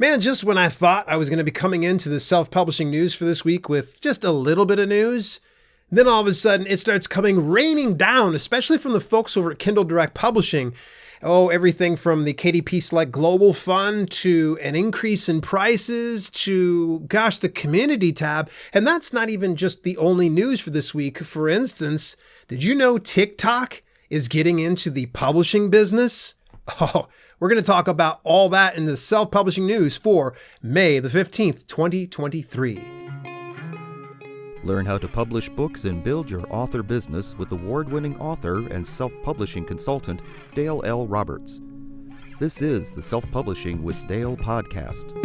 Man, just when I thought I was going to be coming into the self-publishing news for this week with just a little bit of news, then all of a sudden it starts coming raining down, especially from the folks over at Kindle Direct Publishing. Oh, everything from the KDP Select Global Fund to an increase in prices to, gosh, the community tab. And that's not even just the only news for this week. For instance, did you know TikTok is getting into the publishing business? Oh, we're going to talk about all that in the self-publishing news for May the 15th, 2023. Learn how to publish books and build your author business with award-winning author and self-publishing consultant Dale L. Roberts. This is the Self-Publishing with Dale podcast.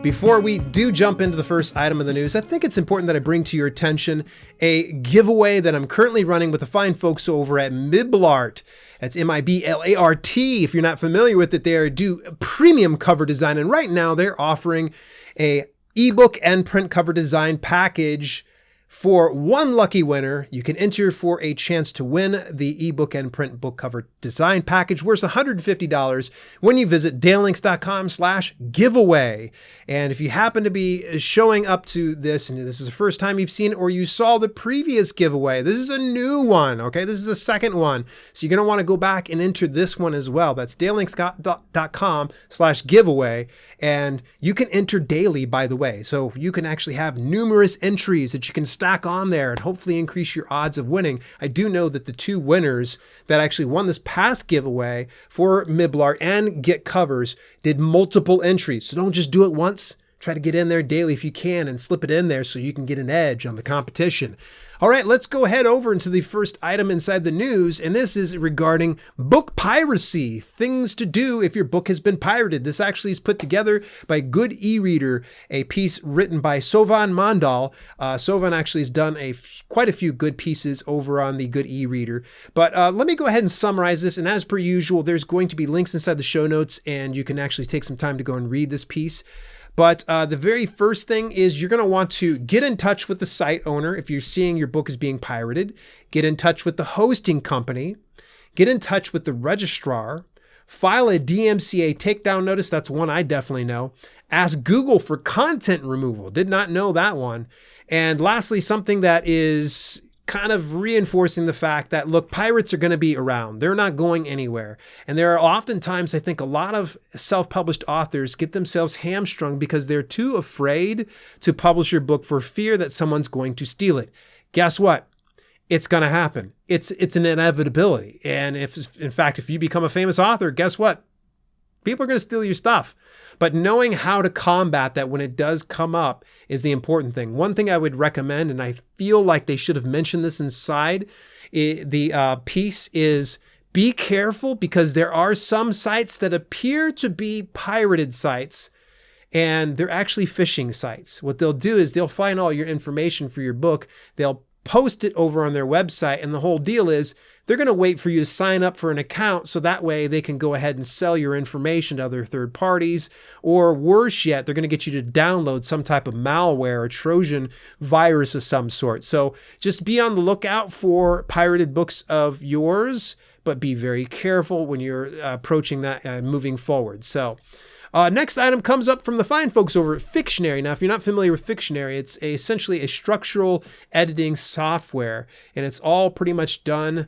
Before we do jump into the first item of the news, I think it's important that I bring to your attention a giveaway that I'm currently running with the fine folks over at Miblart. That's Miblart. If you're not familiar with it, they do premium cover design. And right now they're offering a ebook and print cover design package. For one lucky winner, you can enter for a chance to win the ebook and print book cover design package worth $150 when you visit dalelinks.com/giveaway. And if you happen to be showing up to this and this is the first time you've seen it or you saw the previous giveaway, this is a new one, okay? This is the second one. So you're going to want to go back and enter this one as well. That's dalelinks.com/giveaway. And you can enter daily, by the way. So you can actually have numerous entries that you can stack on there and hopefully increase your odds of winning. I do know that the two winners that actually won this past giveaway for Miblart and Get Covers did multiple entries. So don't just do it once. Try to get in there daily if you can and slip it in there so you can get an edge on the competition. All right, let's go ahead over into the first item inside the news, and this is regarding book piracy, things to do if your book has been pirated. This actually is put together by Good E-Reader, a piece written by Sovan Mandal. Sovan actually has done quite a few good pieces over on the Good E-Reader. But let me go ahead and summarize this, and as per usual, there's going to be links inside the show notes, and you can actually take some time to go and read this piece. But the very first thing is you're going to want to get in touch with the site owner if you're seeing your book is being pirated. Get in touch with the hosting company. Get in touch with the registrar. File a DMCA takedown notice. That's one I definitely know. Ask Google for content removal. Did not know that one. And lastly, something that is kind of reinforcing the fact that, look, pirates are going to be around. They're not going anywhere. And there are oftentimes, I think, a lot of self-published authors get themselves hamstrung because they're too afraid to publish your book for fear that someone's going to steal it. Guess what? It's going to happen. It's an inevitability. And if you become a famous author, guess what? People are going to steal your stuff. But knowing how to combat that when it does come up is the important thing. One thing I would recommend, and I feel like they should have mentioned this inside the piece, is be careful because there are some sites that appear to be pirated sites and they're actually phishing sites. What they'll do is they'll find all your information for your book. They'll post it over on their website. And the whole deal is they're going to wait for you to sign up for an account so that way they can go ahead and sell your information to other third parties. Or worse yet, they're going to get you to download some type of malware or Trojan virus of some sort. So just be on the lookout for pirated books of yours, but be very careful when you're approaching that moving forward. So next item comes up from the fine folks over at Fictionary. Now, if you're not familiar with Fictionary, it's essentially a structural editing software, and it's all pretty much done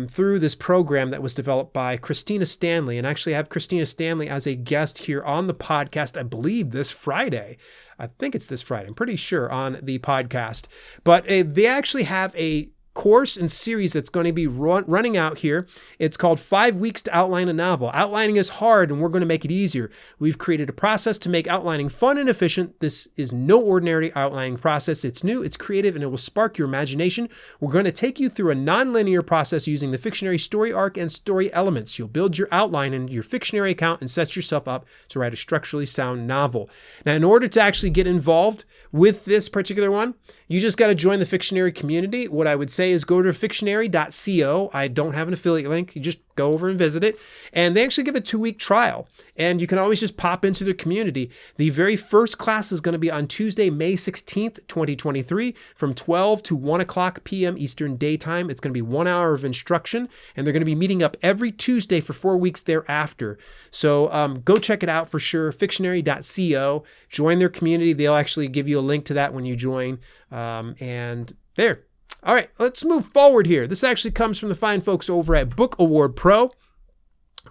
through this program that was developed by Christina Stanley. And actually I have Christina Stanley as a guest here on the podcast, I believe this Friday. I think it's this Friday. I'm pretty sure on the podcast. But they actually have a course and series that's going to be running out here. It's called 5 Weeks to Outline a Novel. Outlining is hard and we're going to make it easier. We've created a process to make outlining fun and efficient. This is no ordinary outlining process. It's new, it's creative, and it will spark your imagination. We're going to take you through a non-linear process using the Fictionary story arc and story elements. You'll build your outline in your Fictionary account and set yourself up to write a structurally sound novel. Now, in order to actually get involved with this particular one, you just got to join the Fictionary community. What I would say say is go to fictionary.co. I don't have an affiliate link. You just go over and visit it. And they actually give a 2-week trial. And you can always just pop into their community. The very first class is going to be on Tuesday, May 16th, 2023, from 12 to 1 o'clock p.m. Eastern Daytime. It's going to be 1 hour of instruction, and they're going to be meeting up every Tuesday for 4 weeks thereafter. So go check it out for sure, fictionary.co. Join their community. They'll actually give you a link to that when you join. And there. All right, let's move forward here. This actually comes from the fine folks over at Book Award Pro.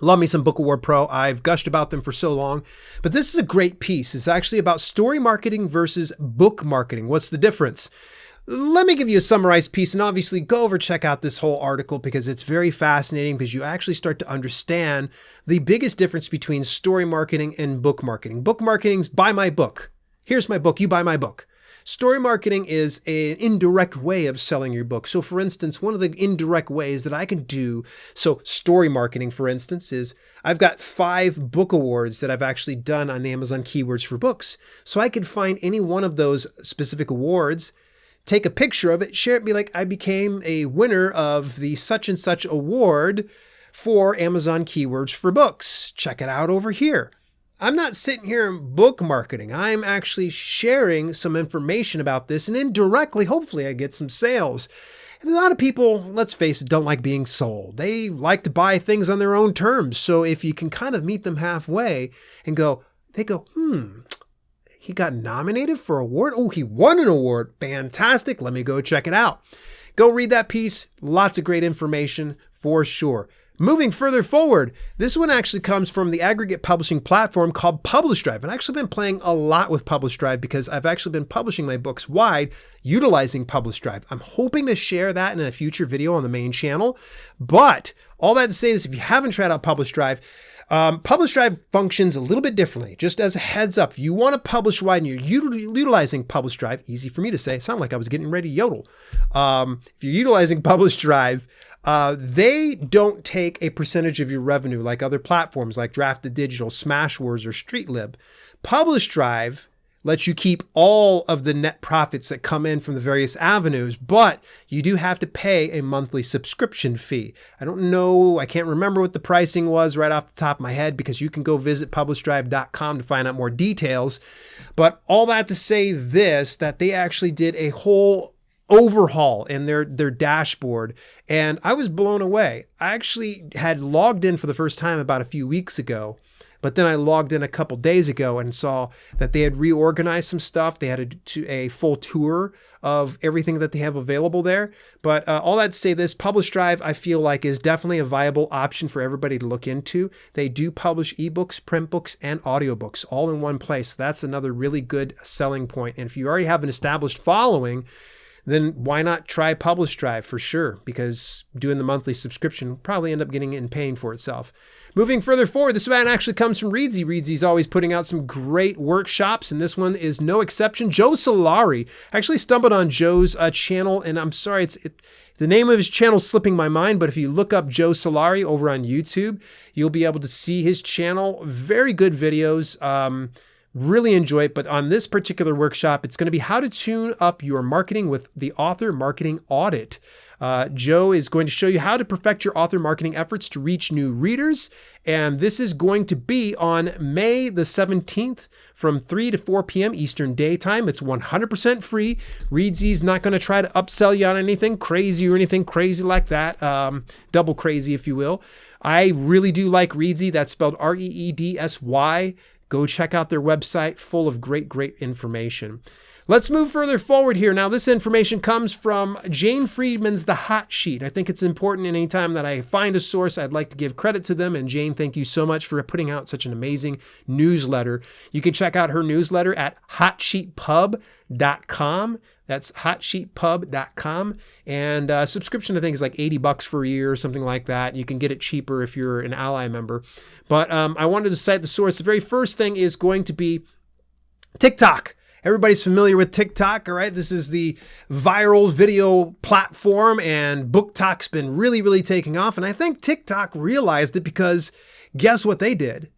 Love me some Book Award Pro. I've gushed about them for so long, but this is a great piece. It's actually about story marketing versus book marketing. What's the difference? Let me give you a summarized piece, and obviously go over, check out this whole article because it's very fascinating, because you actually start to understand the biggest difference between story marketing and book marketing. Book marketing's buy my book. Here's my book. You buy my book. Story marketing is an indirect way of selling your book. So for instance, one of the indirect ways that I can do, so story marketing, for instance, is I've got 5 book awards that I've actually done on the Amazon Keywords for Books. So I could find any one of those specific awards, take a picture of it, share it, be like, I became a winner of the such and such award for Amazon Keywords for Books. Check it out over here. I'm not sitting here in book marketing. I'm actually sharing some information about this, and indirectly, hopefully I get some sales. And a lot of people, let's face it, don't like being sold. They like to buy things on their own terms. So if you can kind of meet them halfway and they go, he got nominated for an award? Oh, he won an award. Fantastic. Let me go check it out. Go read that piece. Lots of great information for sure. Moving further forward, this one actually comes from the aggregate publishing platform called Publish Drive. I've actually been playing a lot with Publish Drive because I've actually been publishing my books wide utilizing Publish Drive. I'm hoping to share that in a future video on the main channel. But all that to say is, if you haven't tried out Publish Drive functions a little bit differently. Just as a heads up, if you want to publish wide and you're utilizing Publish Drive, easy for me to say, sound like I was getting ready to yodel. If you're utilizing Publish Drive, they don't take a percentage of your revenue like other platforms like Drafted Digital, Smashwords, or StreetLib. Publish Drive lets you keep all of the net profits that come in from the various avenues, but you do have to pay a monthly subscription fee. I don't know, I can't remember what the pricing was right off the top of my head, because you can go visit publishdrive.com to find out more details. But all that to say this, that they actually did a whole overhaul in their dashboard, and I was blown away. I actually had logged in for the first time about a few weeks ago, but then I logged in a couple days ago and saw that they had reorganized some stuff. They had a full tour of everything that they have available there. But all that to say this, Publish Drive, I feel like, is definitely a viable option for everybody to look into. They do publish ebooks, print books, and audiobooks all in one place. So that's another really good selling point. And if you already have an established following, then why not try Publish Drive for sure? Because doing the monthly subscription will probably end up getting it and paying for itself. Moving further forward, this one actually comes from Reedsy. Reedsy's always putting out some great workshops, and this one is no exception. Joe Solari. I actually stumbled on Joe's channel, and I'm sorry, the name of his channel is slipping my mind, but if you look up Joe Solari over on YouTube, you'll be able to see his channel. Very good videos. Really enjoy it. But on this particular workshop, it's going to be how to tune up your marketing with the Author Marketing Audit. Joe is going to show you how to perfect your author marketing efforts to reach new readers. And this is going to be on May the 17th from 3 to 4 p.m. Eastern Daytime. It's 100% free. Reedsy's not going to try to upsell you on anything crazy or anything crazy like that. Double crazy, if you will. I really do like Reedsy. That's spelled R-E-E-D-S-Y. Go check out their website, full of great information. Let's move further forward here. Now, this information comes from Jane Friedman's The Hot Sheet. I think it's important anytime that I find a source, I'd like to give credit to them. And Jane, thank you so much for putting out such an amazing newsletter. You can check out her newsletter at hotsheetpub.com. That's hotsheetpub.com. And subscription, I think, is like $80 for a year or something like that. You can get it cheaper if you're an Ally member. But I wanted to cite the source. The very first thing is going to be TikTok. Everybody's familiar with TikTok, all right? This is the viral video platform, and BookTok's been really taking off. And I think TikTok realized it because guess what they did?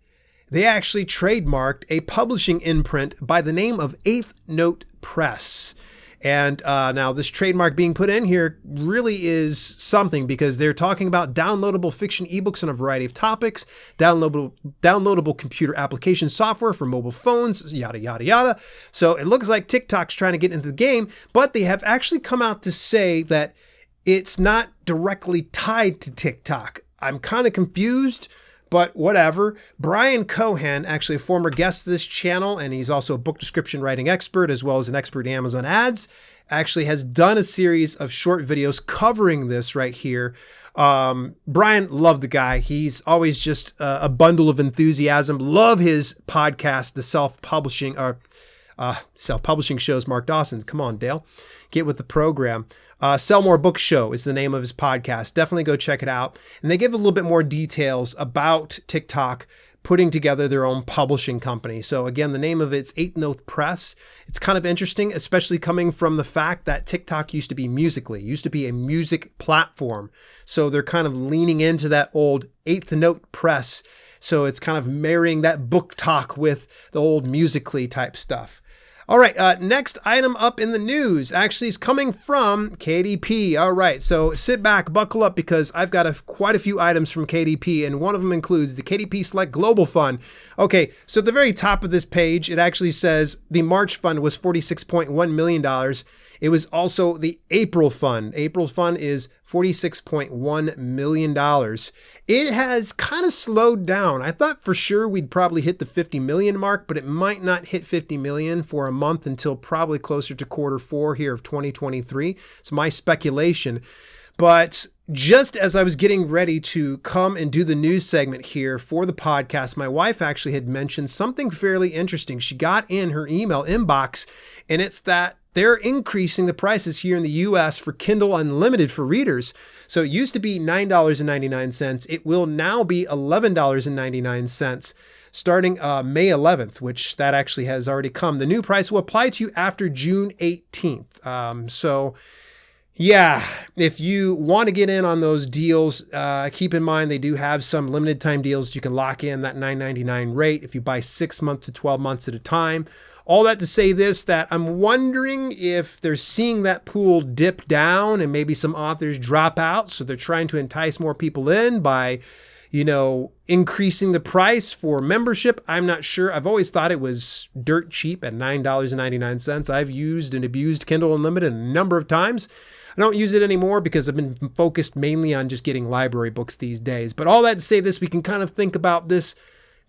They actually trademarked a publishing imprint by the name of Eighth Note Press. And now this trademark being put in here really is something, because they're talking about downloadable fiction ebooks on a variety of topics, downloadable computer application software for mobile phones, yada, yada, yada. So it looks like TikTok's trying to get into the game, but they have actually come out to say that it's not directly tied to TikTok. I'm kind of confused, but whatever. Brian Cohen, actually a former guest of this channel, and he's also a book description writing expert as well as an expert in Amazon ads, actually has done a series of short videos covering this right here. Brian, love the guy. He's always just a bundle of enthusiasm. Love his podcast, the self-publishing shows. Mark Dawson. Come on, Dale. Get with the program. Sell More Book Show is the name of his podcast. Definitely go check it out. And they give a little bit more details about TikTok putting together their own publishing company. So again, the name of it's Eighth Note Press. It's kind of interesting, especially coming from the fact that TikTok used to be Musical.ly, used to be a music platform. So they're kind of leaning into that old Eighth Note Press. So it's kind of marrying that book talk with the old Musical.ly type stuff. All right, next item up in the news actually is coming from KDP. All right, so sit back, buckle up, because I've got quite a few items from KDP, and one of them includes the KDP Select Global Fund. Okay, so at the very top of this page, it actually says the March fund was $46.1 million. It was also the April fund. April fund is $46.1 million. It has kind of slowed down. I thought for sure we'd probably hit the 50 million mark, but it might not hit 50 million for a month until probably closer to Q4 here of 2023. It's my speculation. But just as I was getting ready to come and do the news segment here for the podcast, my wife actually had mentioned something fairly interesting. She got in her email inbox, and it's that they're increasing the prices here in the US for Kindle Unlimited for readers. So it used to be $9.99. It will now be $11.99 starting May 11th, which that actually has already come. The new price will apply to you after June 18th. So yeah, if you want to get in on those deals, keep in mind they do have some limited time deals. You can lock in that $9.99 rate if you buy 6 months to 12 months at a time. All that to say this, that I'm wondering if they're seeing that pool dip down and maybe some authors drop out. So they're trying to entice more people in by, increasing the price for membership. I'm not sure. I've always thought it was dirt cheap at $9.99. I've used and abused Kindle Unlimited a number of times. I don't use it anymore because I've been focused mainly on just getting library books these days. But all that to say this, we can kind of think about this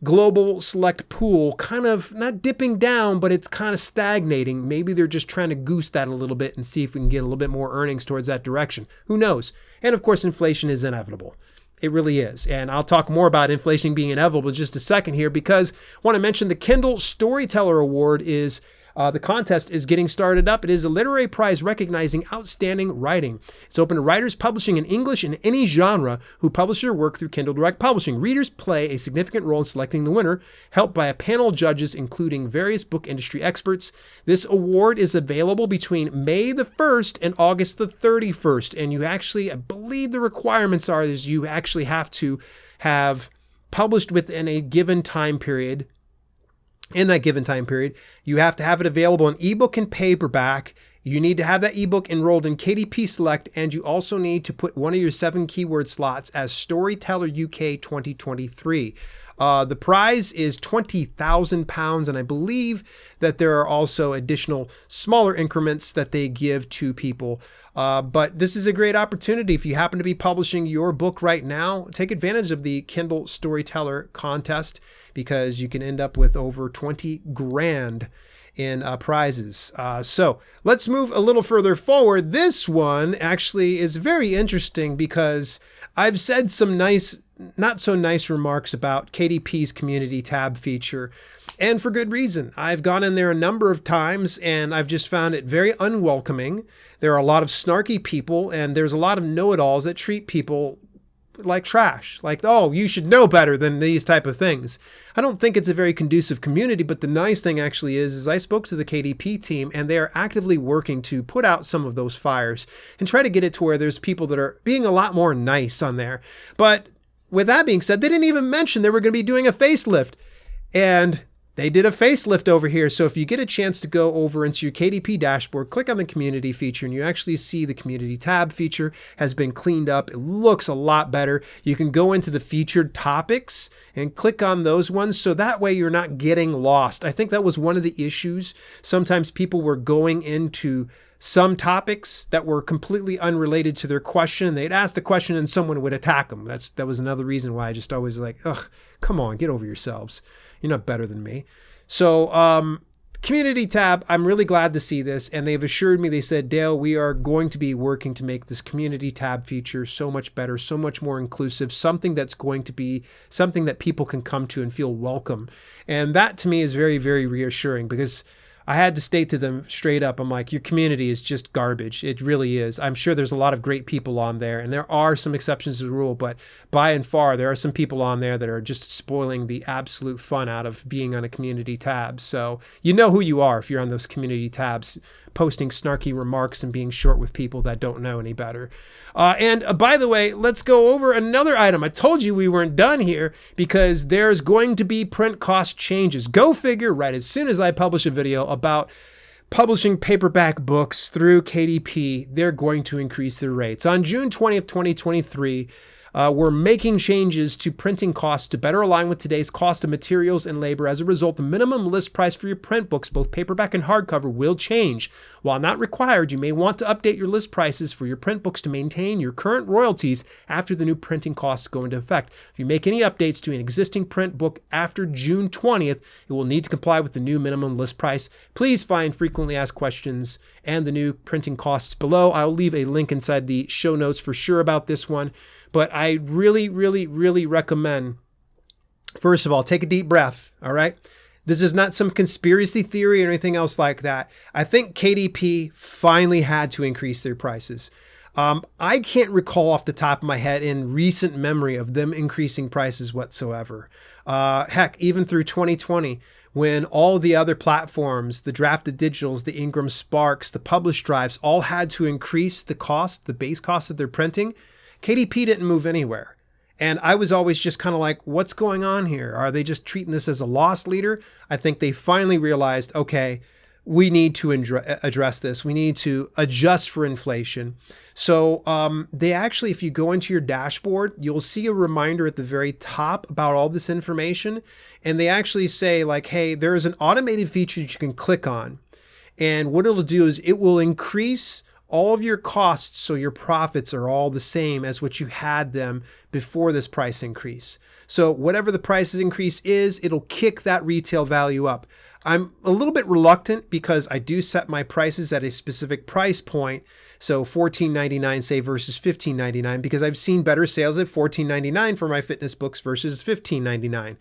global select pool kind of not dipping down, but it's kind of stagnating. Maybe they're just trying to goose that a little bit and see if we can get a little bit more earnings towards that direction. Who knows? And of course, inflation is inevitable. It really is. And I'll talk more about inflation being inevitable in just a second here, because I want to mention the Kindle Storyteller Award is the contest is getting started up. It is a literary prize recognizing outstanding writing. It's open to writers publishing in English in any genre who publish their work through Kindle Direct Publishing. Readers play a significant role in selecting the winner, helped by a panel of judges including various book industry experts. This award is available between May the 1st and August the 31st. And you actually, I believe the requirements are is you actually have to have published within a given time period. In that given time period, you have to have it available in ebook and paperback. You need to have that ebook enrolled in KDP Select, and you also need to put one of your 7 keyword slots as Storyteller UK 2023. The prize is £20,000, and I believe that there are also additional smaller increments that they give to people. But this is a great opportunity. If you happen to be publishing your book right now, take advantage of the Kindle Storyteller contest, because you can end up with over 20 grand in prizes. So let's move a little further forward. This one actually is very interesting because I've said some nice, not so nice remarks about KDP's community tab feature, and for good reason. I've gone in there a number of times and I've just found it very unwelcoming. There are a lot of snarky people, and there's a lot of know-it-alls that treat people like trash, like, oh, you should know better than these type of things. I don't think it's a very conducive community, but the nice thing actually is I spoke to the KDP team, and they are actively working to put out some of those fires and try to get it to where there's people that are being a lot more nice on there. But with that being said, they didn't even mention they were going to be doing a facelift. And they did a facelift over here. So if you get a chance to go over into your KDP dashboard, click on the community feature, and you actually see the community tab feature has been cleaned up. It looks a lot better. You can go into the featured topics and click on those ones. So that way you're not getting lost. I think that was one of the issues. Sometimes people were going into some topics that were completely unrelated to their question. They'd ask the question and someone would attack them. That was another reason why I just always like, ugh, come on, get over yourselves. You're not better than me. So community tab, I'm really glad to see this. And they've assured me, they said, Dale, we are going to be working to make this community tab feature so much better, so much more inclusive, something that's going to be something that people can come to and feel welcome. And that to me is very, very reassuring, because I had to state to them straight up, I'm like, your community is just garbage. It really is. I'm sure there's a lot of great people on there, and there are some exceptions to the rule, but by and far, there are some people on there that are just spoiling the absolute fun out of being on a community tab. So you know who you are if you're on those community tabs, posting snarky remarks and being short with people that don't know any better. And by the way, let's go over another item. I told you we weren't done here, because there's going to be print cost changes. Go figure, right as soon as I publish a video about publishing paperback books through KDP, they're going to increase their rates. On June 20th, 2023, we're making changes to printing costs to better align with today's cost of materials and labor. As a result, the minimum list price for your print books, both paperback and hardcover, will change. While not required, you may want to update your list prices for your print books to maintain your current royalties after the new printing costs go into effect. If you make any updates to an existing print book after June 20th, it will need to comply with the new minimum list price. Please find frequently asked questions and the new printing costs below. I'll leave a link inside the show notes for sure about this one. But I really, really, really recommend, first of all, take a deep breath, all right? This is not some conspiracy theory or anything else like that. I think KDP finally had to increase their prices. I can't recall off the top of my head in recent memory of them increasing prices whatsoever. Heck, even through 2020, when all the other platforms, the Drafted Digitals, the Ingram Sparks, the Publish Drives, all had to increase the cost, the base cost of their printing, KDP didn't move anywhere. And I was always just kind of like, what's going on here? Are they just treating this as a loss leader? I think they finally realized, okay, we need to address this. We need to adjust for inflation. So they actually, if you go into your dashboard, you'll see a reminder at the very top about all this information. And they actually say like, hey, there is an automated feature that you can click on. And what it'll do is it will increase all of your costs so your profits are all the same as what you had them before this price increase. So whatever the price increase is, it'll kick that retail value up. I'm a little bit reluctant because I do set my prices at a specific price point. So $14.99 say versus $15.99, because I've seen better sales at $14.99 for my fitness books versus $15.99.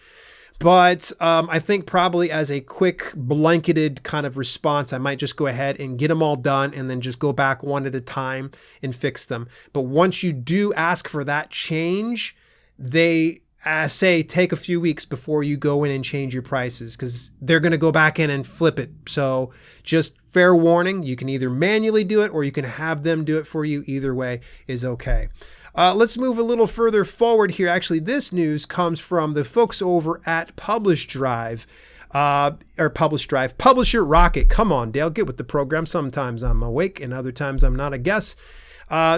But I think probably as a quick blanketed kind of response, I might just go ahead and get them all done and then just go back one at a time and fix them. But once you do ask for that change, they say take a few weeks before you go in and change your prices, because they're going to go back in and flip it. So just fair warning, you can either manually do it or you can have them do it for you. Either way is okay. Let's move a little further forward here. Actually, this news comes from the folks over at Publisher Rocket. Come on, Dale, get with the program. Sometimes I'm awake and other times I'm not, I guess.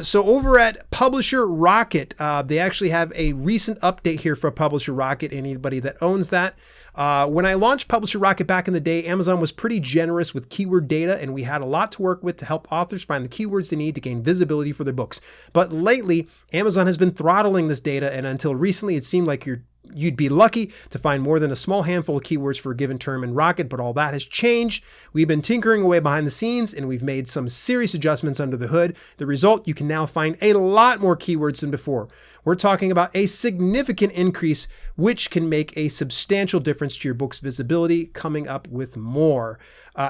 So over at Publisher Rocket, they actually have a recent update here for Publisher Rocket. Anybody that owns that. When I launched Publisher Rocket back in the day, Amazon was pretty generous with keyword data, and we had a lot to work with to help authors find the keywords they need to gain visibility for their books. But lately, Amazon has been throttling this data, and until recently, it seemed like you'd be lucky to find more than a small handful of keywords for a given term in Rocket, but all that has changed. We've been tinkering away behind the scenes, and we've made some serious adjustments under the hood. The result, you can now find a lot more keywords than before. We're talking about a significant increase, which can make a substantial difference to your book's visibility. Coming up with more.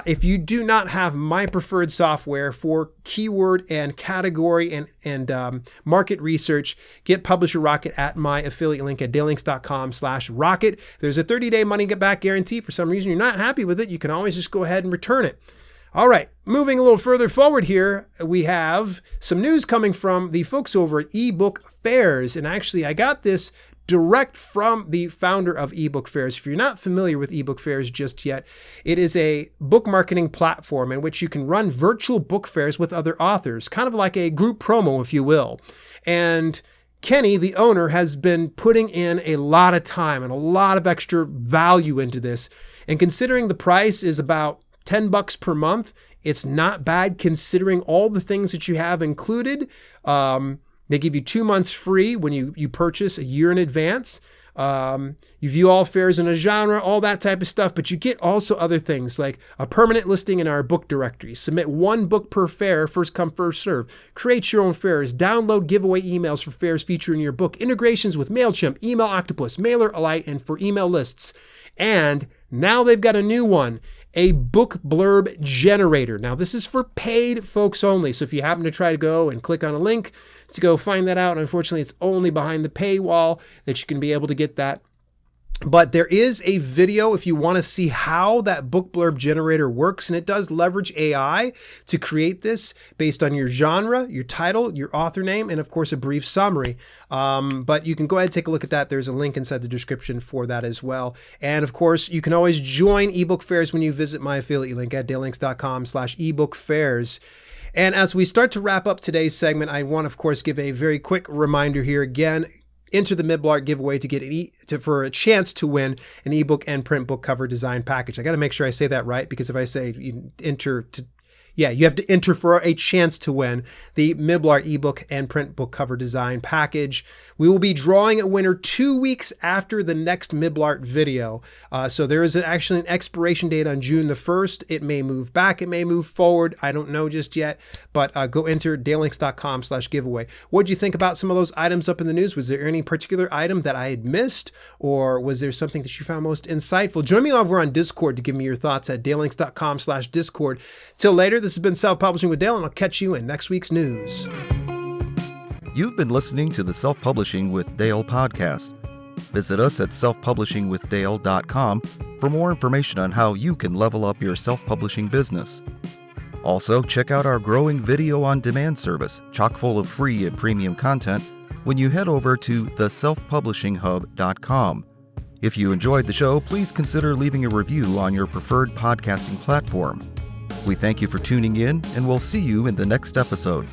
If you do not have my preferred software for keyword and category and market research, get Publisher Rocket at my affiliate link at dalelinks.com/rocket. There's a 30-day money get back guarantee. For some reason you're not happy with it, you can always just go ahead and return it. All right, moving a little further forward here, we have some news coming from the folks over at eBook Fairs. And actually, I got this direct from the founder of ebook fairs. If you're not familiar with ebook fairs just yet, it is a book marketing platform in which you can run virtual book fairs with other authors, kind of like a group promo, if you will. And Kenny, the owner, has been putting in a lot of time and a lot of extra value into this. And considering the price is about $10 per month, it's not bad considering all the things that you have included. They give you 2 months free when you purchase a year in advance. You view all fairs in a genre, all that type of stuff, but you get also other things like a permanent listing in our book directory, submit 1 book per fair, first come, first serve, create your own fairs, download giveaway emails for fairs featuring your book, integrations with MailChimp, Email Octopus, MailerLite, and for email lists. And now they've got a new one, a book blurb generator. Now this is for paid folks only. So if you happen to try to go and click on a link to go find that out, unfortunately it's only behind the paywall that you can be able to get that. But there is a video if you want to see how that book blurb generator works, and it does leverage AI to create this based on your genre, your title, your author name, and of course a brief summary. But you can go ahead and take a look at that. There's a link inside the description for that as well. And of course, you can always join ebook fairs when you visit my affiliate link at dalelinks.com/ebookfairs. And as we start to wrap up today's segment, I want, of course, give a very quick reminder here again. Enter the Midblart giveaway to get for a chance to win an ebook and print book cover design package. I got to make sure I say that right, because if I say you have to enter for a chance to win the Midblart ebook and print book cover design package. We will be drawing a winner 2 weeks after the next Midblart video. So there is actually an expiration date on June the 1st. It may move back. It may move forward. I don't know just yet, but go enter dalelinks.com/giveaway. What did you think about some of those items up in the news? Was there any particular item that I had missed, or was there something that you found most insightful? Join me over on Discord to give me your thoughts at dalelinks.com/discord. Till later, this has been Self-Publishing with Dale, and I'll catch you in next week's news. You've been listening to the Self-Publishing with Dale podcast. Visit us at selfpublishingwithdale.com for more information on how you can level up your self-publishing business. Also, check out our growing video-on-demand service, chock full of free and premium content, when you head over to theselfpublishinghub.com. If you enjoyed the show, please consider leaving a review on your preferred podcasting platform. We thank you for tuning in, and we'll see you in the next episode.